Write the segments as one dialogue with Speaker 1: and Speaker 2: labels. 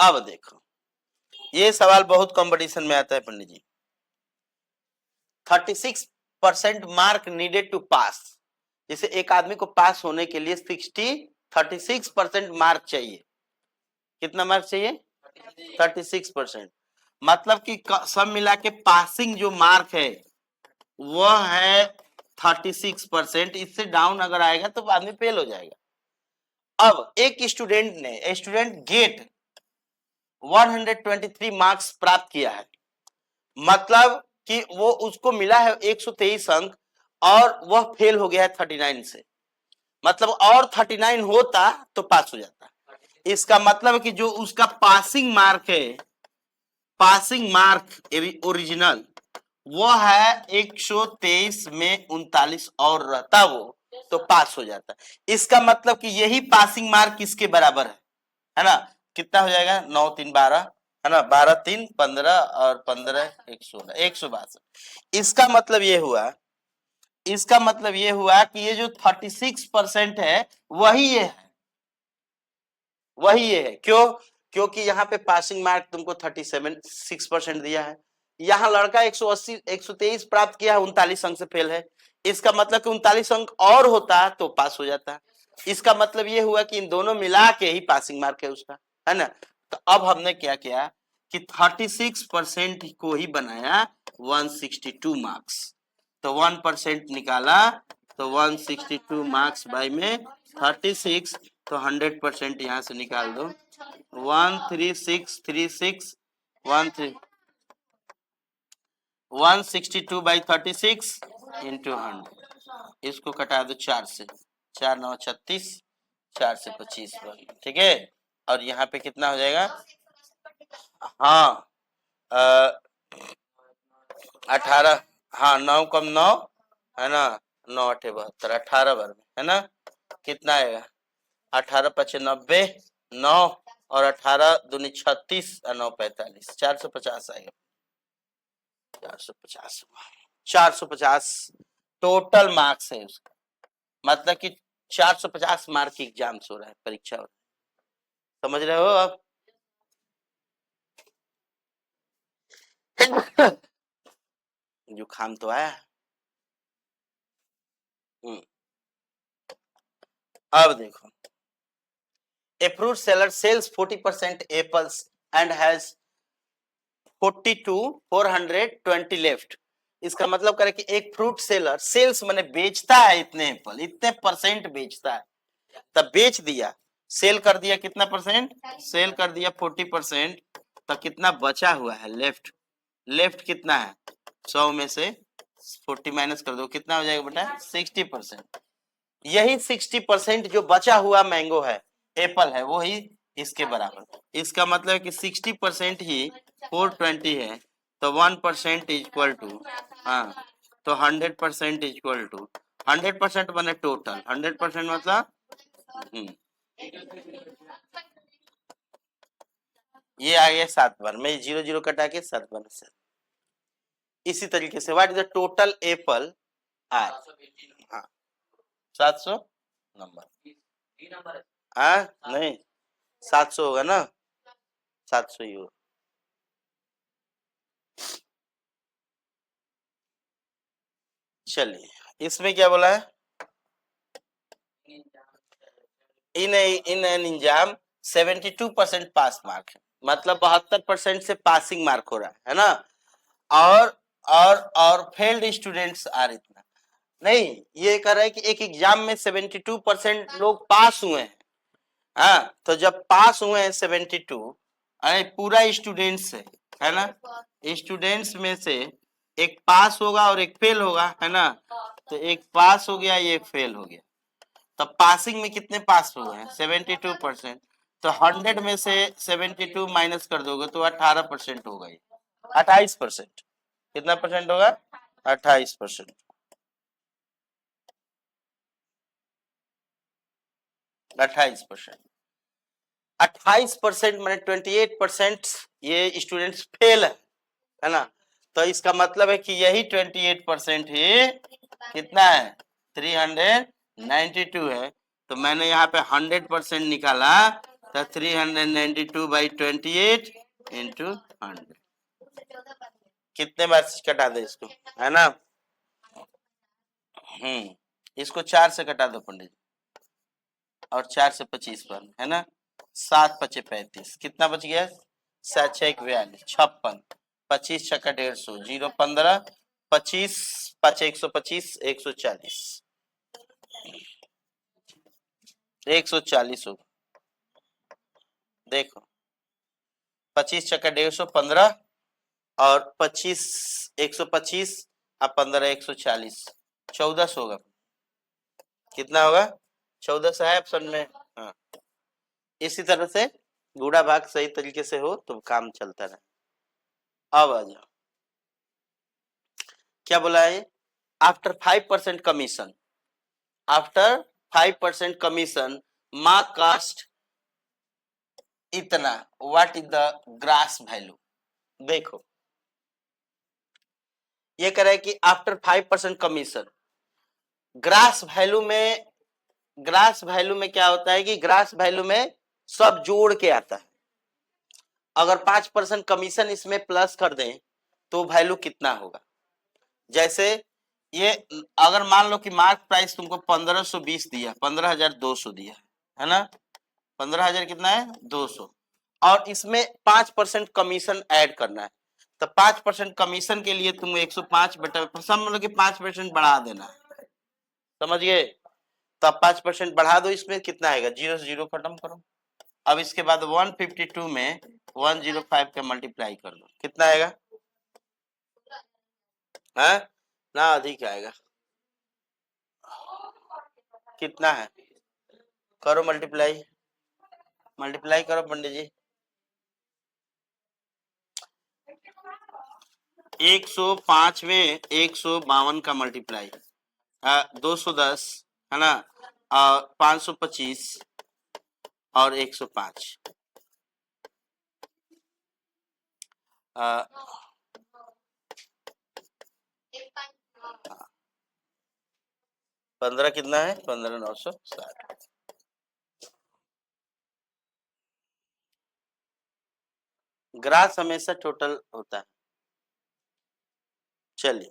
Speaker 1: अब देखो, ये सवाल बहुत कंपटीशन में आता है पंडित जी। 36% मार्क नीडेड टू पास, जैसे एक आदमी को पास होने के लिए 36% मार्क चाहिए। कितना मार्क चाहिए? 36%। मतलब कि सब मिला के पासिंग जो मार्क है वह है 36%। इससे डाउन अगर आएगा तो आदमी फेल हो जाएगा। अब एक स्टूडेंट गेट 123 मार्क्स प्राप्त किया है, मतलब कि वो उसको मिला है 123 अंक और वह फेल हो गया है 39 से। मतलब और 39 होता तो पास हो जाता। इसका मतलब कि जो उसका पासिंग मार्क है, पासिंग मार्क ओरिजिनल वो है 123 में 39 और रहता वो तो पास हो जाता। इसका मतलब कि यही पासिंग मार्क किसके बराबर है ना? कितना हो जाएगा? 9 3 12 है ना, 12 3 15 और 15 116 162। इसका मतलब ये हुआ, इसका मतलब ये हुआ कि ये जो 36% है वही ये है, वही ये है। क्यों? क्योंकि यहाँ पे पासिंग मार्क तुमको 37.6% दिया है, यहाँ लड़का 180 123 प्राप्त किया है, 39 अंक से फेल है। इसका मतलब कि 39 अंक और होता तो पास हो जाता। इसका मतलब ये हुआ कि इन दोनों मिला के ही पासिंग मार्क है उसका, है ना। तो अब हमने क्या किया कि 36% को ही बनाया 162 मार्क्स। तो 1% निकाला तो 162 मार्क्स बाई में 36, तो 100% यहाँ से निकाल दो। 13636 162 बाई 36 इंटू 100। इसको कटा दो 4 से, 4 9 36, 4 से 25 बार, ठीक है। और यहाँ पे कितना हो जाएगा? हाँ 18, हाँ 9 कम 9 है ना, 9 8 72, 18 बार में है ना। कितना आएगा? 18 5 90, 9 और 18 दूनी 36 और 9 45, 450 आएगा। 450 450 टोटल मार्क्स है उसका, मतलब कि 450 मार्क की एग्जाम हो रहा है, परीक्षा हो रहा है। समझ रहे हो आप? जुकाम तो आया। अब देखो, a fruit seller sells 40% apples and has 420 left. इसका मतलब करे कि एक फ्रूट सेलर, सेल्स माने बेचता है इतने एप्पल, इतने परसेंट बेचता है, तब बेच दिया, सेल कर दिया कितना परसेंट? सेल कर दिया 40%, तो कितना बचा हुआ है? लेफ्ट। लेफ्ट कितना है? 100 में से 40 माइनस कर दो, कितना हो जाएगा बेटा? 60%। यही 60% जो बचा हुआ मैंगो है, एप्पल है, वो ही इसके बराबर। इसका मतलब है कि 60% ही 420 है, तो 1% इक्वल टू, हाँ, तो 100% इक्वल टू 100% बने टोटल 100% मतलब ये आ गया 7 बार में, 0 0 कटा के 7 बार से। इसी तरीके से what is the total apple are? हाँ 700 नंबर, हाँ नहीं 700 होगा ना, 700 ही होगा। चलिए इसमें क्या बोला है? In an exam 72% pass mark है, मतलब 72% से पासिंग मार्क हो रहा है ना। और फेल्ड स्टूडेंट्स आर इतना नहीं, ये कह रहा है कि एक एग्जाम में 72% लोग पास हुए हैं। हाँ, तो जब पास हुए हैं 72, अरे पूरा स्टूडेंट्स है ना, स्टूडेंट्स में से एक पास होगा और एक फेल होगा, है ना। तो एक पास हो गया, ये फेल हो गया, तो पासिंग में कितने पास हुए हैं? 72%। तो 100 में से 72 माइनस कर दोगे तो 18% होगा, ये 28%। कितना परसेंट होगा? 28%। 28%, 28% मैंने 28% ये स्टूडेंट्स फेल है ना। तो इसका मतलब है कि यही 28% ही कितना है? 392 है। तो मैंने यहाँ पे 100% निकाला तो 392/28 इंटू 100 कितने बार कटा दे इसको, है ना। इसको 4 से कटा दो पंडित जी, और 4 से 25 पर, है ना। 7 पचे 35, कितना बच गया, 7 6 42 56, 25 छक्का 150, 0 15, 25 5 125, 140, 140 हो। देखो 25 छक्का 150, 15 और 25 125 अब 15 140, 1400 होगा। कितना होगा, 1400 है ऑप्शन में। हाँ, इसी तरह से गुणा भाग सही तरीके से हो तो काम चलता रहे। अब आ जाओ, क्या बोला है, आफ्टर 5% कमीशन, आफ्टर 5% कमीशन माँ कास्ट इतना, what is the grass value. देखो ये कह रहा है कि आफ्टर 5% कमीशन, ग्रास वैल्यू में, ग्रास वैल्यू में क्या होता है कि ग्रास वैल्यू में सब जोड़ के आता है। अगर 5% कमीशन इसमें प्लस कर दें तो वैल्यू कितना होगा। जैसे ये अगर मान लो कि मार्क प्राइस तुमको 1520 दिया, 15,200 दिया, है ना, 15,000 कितना है 200, और इसमें 5% कमीशन ऐड करना है, तो 5% कमीशन के लिए तुम 105 बटा समझ लो कि 5% बढ़ा देना है, समझ गए। तो अब 5% बढ़ा दो, इसमें कितना आएगा, 0 से 0 खत्म करो। अब इसके बाद 152 में 105 का मल्टीप्लाई कर दो, कितना आएगा, है ना, अधिक आएगा। कितना है, करो मल्टीप्लाई, मल्टीप्लाई करो पंडित जी। 105 में 152 का मल्टीप्लाई, 210, है ना, 525 और 105, 15 कितना है, 15,960। ग्रास हमेशा टोटल होता है। चलिए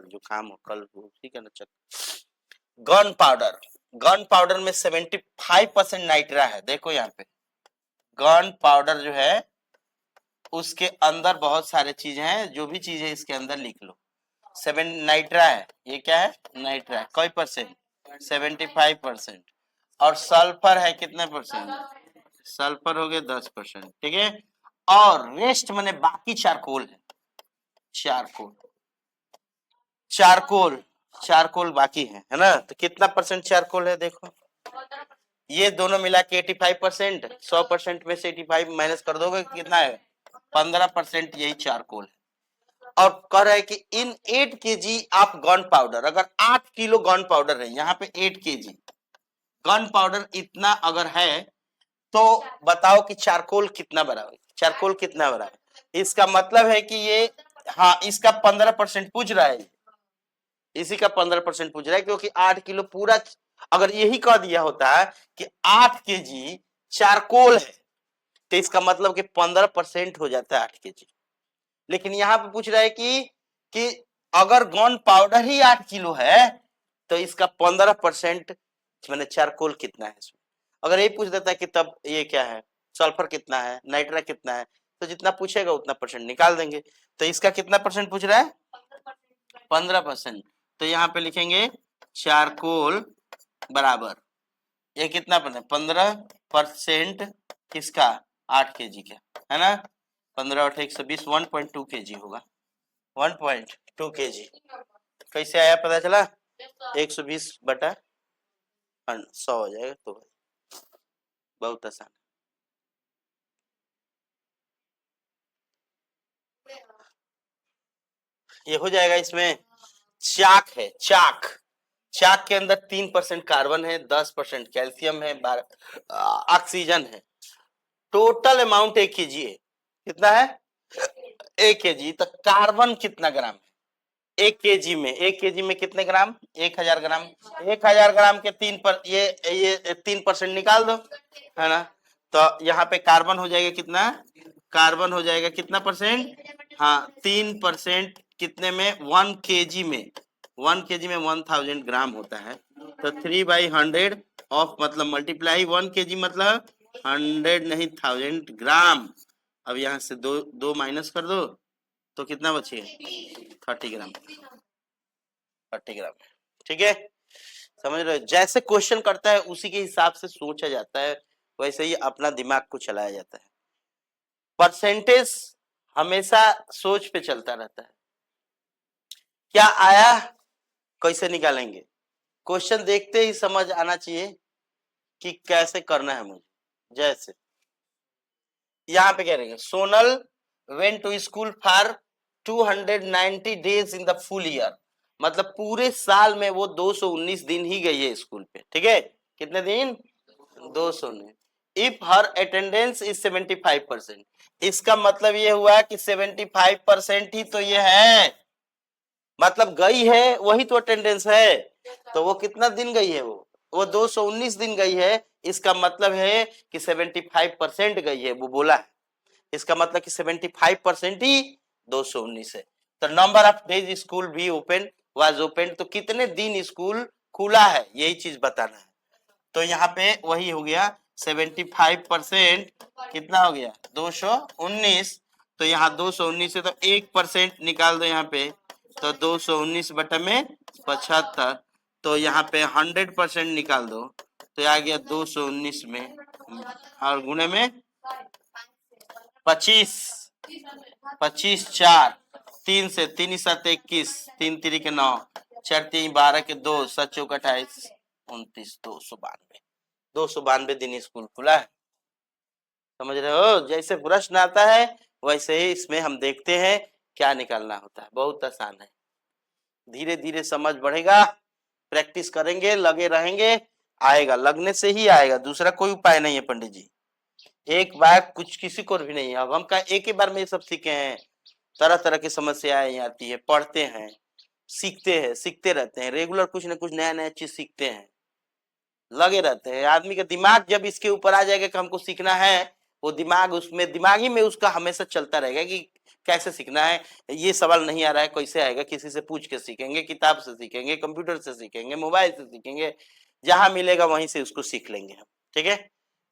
Speaker 1: जुकाम हो कल ठीक है ना। चल, गन पाउडर, गन पाउडर में 75% नाइट्रा है। देखो यहाँ पे गन पाउडर जो है उसके अंदर बहुत सारे चीज हैं, जो भी चीज है इसके अंदर लिख लो। 7 नाइट्रा है, ये क्या है, नाइट्रा है, कोई परसेंट, 75%, और सल्फर है कितने परसेंट, सल्फर हो गए 10%, ठीक है। और रेस्ट माने बाकी चारकोल है, चारकोल, चारकोल, चारकोल बाकी है ना। तो कितना परसेंट चारकोल है, देखो ये दोनों मिला के 85%, 100% में से 85 माइनस कर दोगे कितना है, 15% यही चारकोल है। और कह रहा है कि इन 8 kg आप गन पाउडर, अगर 8 किलो गन पाउडर है, यहाँ पे 8 kg गन पाउडर इतना अगर है, तो बताओ कि चारकोल कितना बड़ा है, चारकोल कितना बड़ा है। इसका मतलब है कि ये, हाँ इसका 15% पूछ रहा है, इसी का 15% पूछ रहा है, क्योंकि 8 किलो पूरा, अगर यही कह दिया होता है कि 8 kg चारकोल है, तो इसका मतलब कि 15% हो जाता है 8 kg। लेकिन यहाँ पे पूछ रहा है कि अगर गन पाउडर ही 8 किलो है, तो इसका 15% मैंने चारकोल कितना है इसमें। अगर ये पूछ देता है कि तब ये क्या है, सल्फर कितना है, नाइट्रा कितना है, तो जितना पूछेगा उतना परसेंट निकाल देंगे। तो इसका कितना परसेंट पूछ रहा है, 15%। तो यहाँ पे लिखेंगे चारकोल बराबर, ये कितना परसेंट, 15% किसका, 8 kg का, है ना। 15 और 120, 1.2 kg होगा, 1.2 kg। कैसे आया पता चला, 120 बटा 100 हो जाएगा, तो बहुत आसान। ये हो जाएगा। इसमें चाक है, चाक, चाक के अंदर 3% कार्बन है, 10% कैल्शियम है, ऑक्सीजन है, टोटल अमाउंट 1 kg है, कितना है 1 kg। तो कार्बन कितना ग्राम है 1 kg में? 1 kg में कितने ग्राम? 1000 ग्राम। 1000 ग्राम के 3% निकाल दो, है ना। तो यहाँ पे कार्बन हो जाएगा कितना? कार्बन हो जाएगा कितना परसेंट? हाँ 3% कितने में? 1 kg में। 1 kg में 1000 ग्राम होता है। तो 3/100 ऑफ मतलब मल्टीप्लाई 1 kg मतलब 100 नहीं 1000 ग्राम। अब यहाँ से दो माइनस कर दो तो कितना बचे? 30 ग्राम। 30 ग्राम, ठीक है। समझ रहे हो? जैसे क्वेश्चन करता है उसी के हिसाब से सोचा जाता है, वैसे ही अपना दिमाग को चलाया जाता है। परसेंटेज हमेशा सोच पे चलता रहता है। क्या आया कैसे निकालेंगे? क्वेश्चन देखते ही समझ आना चाहिए कि कैसे करना है मुझे। जैसे यहाँ पे कह रहे हैं Sonal went to school for 290 days in the full year, मतलब पूरे साल में वो 219 दिन ही गई है स्कूल पे, ठीक है। कितने दिन? 219। इफ हर अटेंडेंस इज 75%, इसका मतलब ये हुआ कि 75% ही तो ये है, मतलब गई है वही तो अटेंडेंस है। तो वो कितना दिन गई है? वो 219 दिन गई है। इसका मतलब है कि 75% गई है, वो बोला है। इसका मतलब कि 75% ही 219 है। तो नंबर ऑफ डेज स्कूल भी ओपन वाज ओपन, तो कितने दिन स्कूल खुला है यही चीज बताना है। तो यहाँ पे वही हो गया 75% कितना हो गया? 219। तो यहाँ 219 है तो 1% निकाल दो यहाँ पे, तो 219 बटा में 75। तो यहाँ पे 100% निकाल दो तो आ गया 219 में और गुणे में 25, 25 4 3 से 3 7 21 3 3 के 9 4 3 12 के 2 7 4 28 29 292 दिन स्कूल खुला है। समझ रहे हो? जैसे प्रश्न आता है वैसे ही इसमें हम देखते हैं क्या निकालना होता है। बहुत आसान है, धीरे धीरे समझ बढ़ेगा, प्रैक्टिस करेंगे, लगे रहेंगे, आएगा। लगने से ही आएगा, दूसरा कोई उपाय नहीं है पंडित जी। एक बार कुछ किसी को भी नहीं है। अब हम का एक ही बार में ये सब सीखे हैं, तरह तरह की समस्याएं आती है, पढ़ते हैं, सीखते हैं, सीखते रहते हैं, रेगुलर कुछ ना कुछ नया नया चीज सीखते हैं, लगे रहते हैं। आदमी का दिमाग जब इसके ऊपर आ जाएगा कि हमको सीखना है, वो दिमाग उसमें दिमागी में उसका हमेशा चलता रहेगा कि कैसे सीखना है। ये सवाल नहीं आ रहा है कैसे आएगा? किसी से पूछ के सीखेंगे, किताब से सीखेंगे, कंप्यूटर से सीखेंगे, मोबाइल से सीखेंगे, जहां मिलेगा वहीं से उसको सीख लेंगे हम, ठीक है।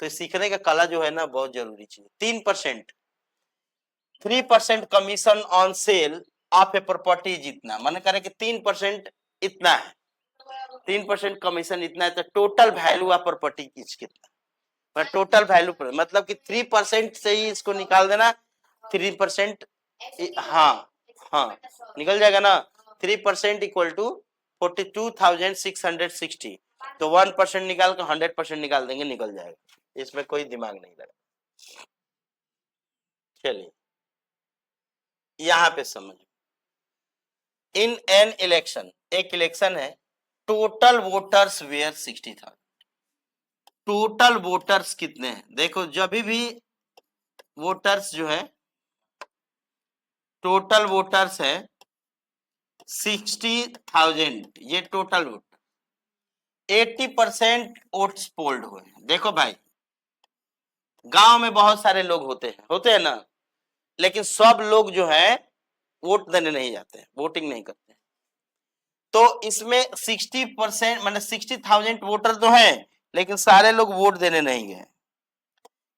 Speaker 1: तो सीखने का कला जो है ना बहुत जरूरी चीज। 3% 3% commission on sale of a property जितना, मन करे कि 3% इतना है, 3% कमीशन इतना है, तो टोटल वैल्यू ऑफ प्रॉपर्टी कितना? टोटल वैल्यू पर मतलब कि 3% से ही इसको निकाल देना। 3%, हाँ हाँ निकल जाएगा ना। 3% इक्वल टू 42,660। तो 1% निकाल कर 100% निकाल देंगे, निकल जाएगा। इसमें कोई दिमाग नहीं लगा। चलिए यहां पे समझ। इन एन इलेक्शन, एक इलेक्शन है, total voters were 60,000। Total voters कितने हैं? देखो जब भी वोटर्स जो है, टोटल वोटर्स है 60,000, ये टोटल वोटर। 80% वोट्स पोल्ड हुए हैं। देखो भाई गांव में बहुत सारे लोग होते हैं ना, लेकिन सब लोग जो है वोट देने नहीं जाते हैं, वोटिंग नहीं करते हैं। तो इसमें 60% मतलब 60,000 वोटर तो हैं, लेकिन सारे लोग वोट देने नहीं गए।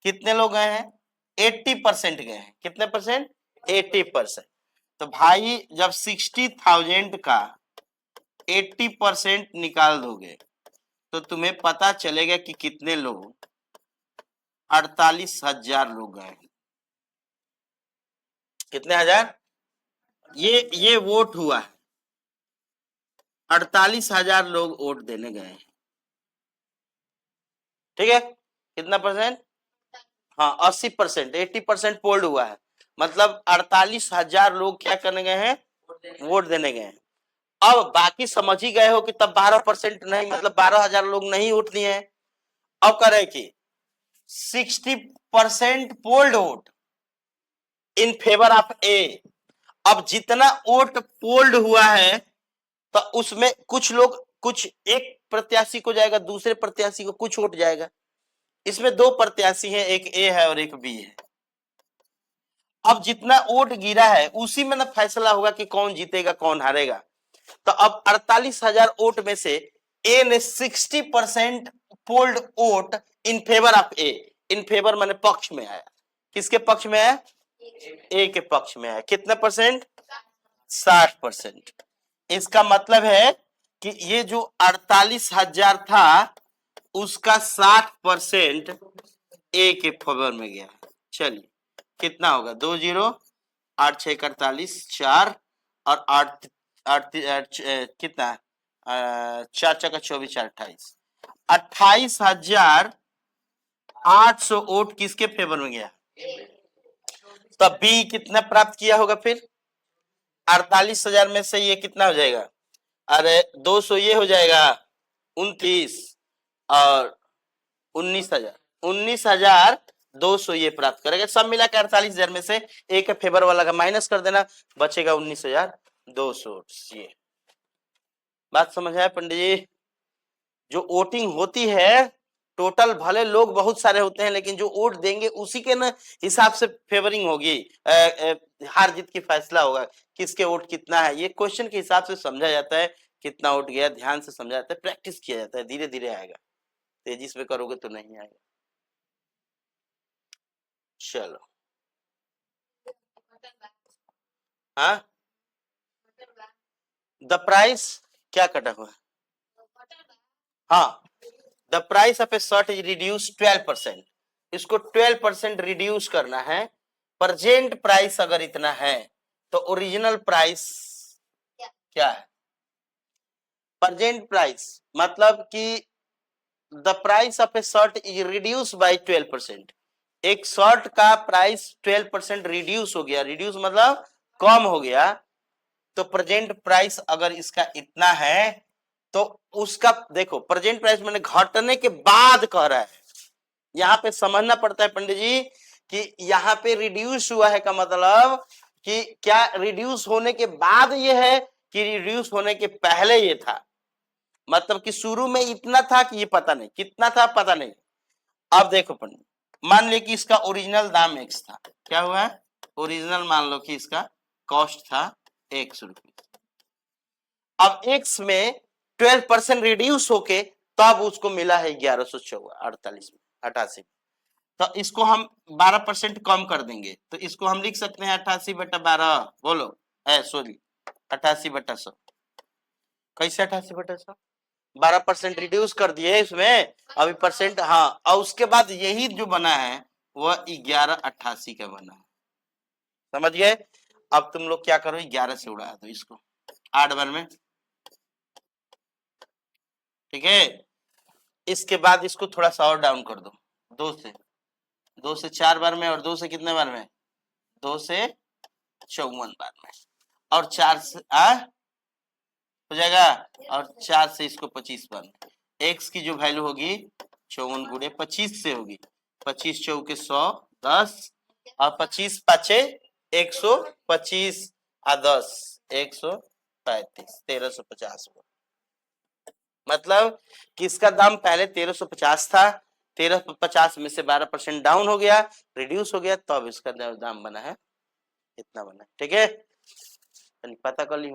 Speaker 1: कितने लोग गए हैं? 80% गए हैं। कितने परसेंट? 80%। तो भाई जब 60,000 का 80% निकाल दोगे तो तुम्हें पता चलेगा कि कितने लोग, 48,000 लोग गए। कितने हजार? ये वोट हुआ है, 48,000 लोग वोट देने गए हैं, ठीक है। कितना परसेंट? हाँ 80%, 80% पोल्ड हुआ है, मतलब 48,000 लोग क्या करने गए हैं? वोट देने गए हैं। अब बाकी समझ ही गए हो कि तब 12% नहीं, मतलब 12,000 लोग नहीं वोट दिए हैं। अब कह रहे कि 60% polled vote, in favour of A. अब जितना वोट पोल्ड हुआ है तो उसमें कुछ लोग, कुछ एक प्रत्याशी को जाएगा, दूसरे प्रत्याशी को कुछ वोट जाएगा। इसमें दो प्रत्याशी हैं, एक ए है और एक बी है। अब जितना वोट गिरा है उसी में ना फैसला होगा कि कौन जीतेगा कौन हारेगा। तो अब 48,000 वोट में से ए ने 60% polled vote in favour of A. In favour माने पक्ष में आया। किसके पक्ष में आया? ए के पक्ष में आया। कितना परसेंट? 60%। इसका मतलब है कि ये जो 48,000 था उसका 60% ए के फेवर में गया। चलिए कितना होगा? 2 0, 8 6 48, 4 और 8 8 कितना? 4 4 24, 4 28। 28,800 वोट किसके फेवर में गया? तो बी कितना प्राप्त किया होगा फिर? 48,000 में से ये कितना हो जाएगा? अरे 200 ये हो जाएगा 29 और 19,200 ये प्राप्त करेगा। सब मिला के 48,000 में से एक फेवर वाला का माइनस कर देना, बचेगा 19,200। ये बात समझ आया पंडित जी? जो वोटिंग होती है टोटल भले लोग बहुत सारे होते हैं लेकिन जो वोट देंगे उसी के ना हिसाब से फेवरिंग होगी, हार जीत की फैसला होगा किसके वोट कितना है। ये क्वेश्चन के हिसाब से समझा जाता है कितना वोट गया, ध्यान से समझा जाता है, प्रैक्टिस किया जाता है, धीरे धीरे आएगा। तेजी से करोगे तो नहीं आएगा। चलो हाँ, द प्राइस क्या कटा हुआ है? हाँ, the price of A shirt is reduce 12%। इसको 12% रिड्यूस करना है। प्रेजेंट प्राइस अगर इतना है तो ओरिजिनल प्राइस क्या है? प्रेजेंट प्राइस मतलब कि the price of A shirt is reduce by 12%। एक शर्ट का प्राइस 12% रिड्यूस हो गया। रिड्यूस मतलब कम हो गया। तो प्रेजेंट प्राइस अगर इसका इतना है तो उसका देखो, प्रेजेंट प्राइस मैंने घटने के बाद कह रहा है। यहां पे समझना पड़ता है पंडित जी कि यहाँ पे रिड्यूस हुआ है का मतलब कि क्या रिड्यूस होने के बाद ये है कि रिड्यूस होने के पहले ये था। मतलब कि शुरू में इतना था कि ये पता नहीं, कितना था पता नहीं। अब देखो पंडित, मान लिया कि इसका ओरिजिनल दाम x था। क्या हुआ है? ओरिजिनल मान लो कि इसका कॉस्ट था 100 रुपये। अब x में 12% रिड्यूस होके तब उसको मिला है 1148 में 88। तो इसको हम 12% कम कर देंगे तो इसको हम लिख सकते हैं 88/12। बोलो सॉरी 88/100। कैसे 88/100? 12% रिड्यूस कर दिए इसमें, अभी परसेंट। हाँ, और उसके बाद यही जो बना है वह 1188 का बना है। समझ गए? अब तुम लोग क्या करो, 11 से उड़ा दो इसको 8 बार में। ठीक है, इसके बाद इसको थोड़ा सा और डाउन कर दो 2 से 4 बार में, और 2 से कितने बार में? 2 से 54 बार में, और 4 से हो जाएगा, और 4 से इसको 25 बार में। x की जो वैल्यू होगी 54 गुणे 25 से होगी। 25 चौके 100, 10 और 25 पाँचे 125 और 10 135, 1350। मतलब कि इसका दाम पहले 1350 था, 1350 में से 12% डाउन हो गया, रिड्यूस हो गया, तब इसका दाम बना है इतना बना है। ठीक है, पता कर ली।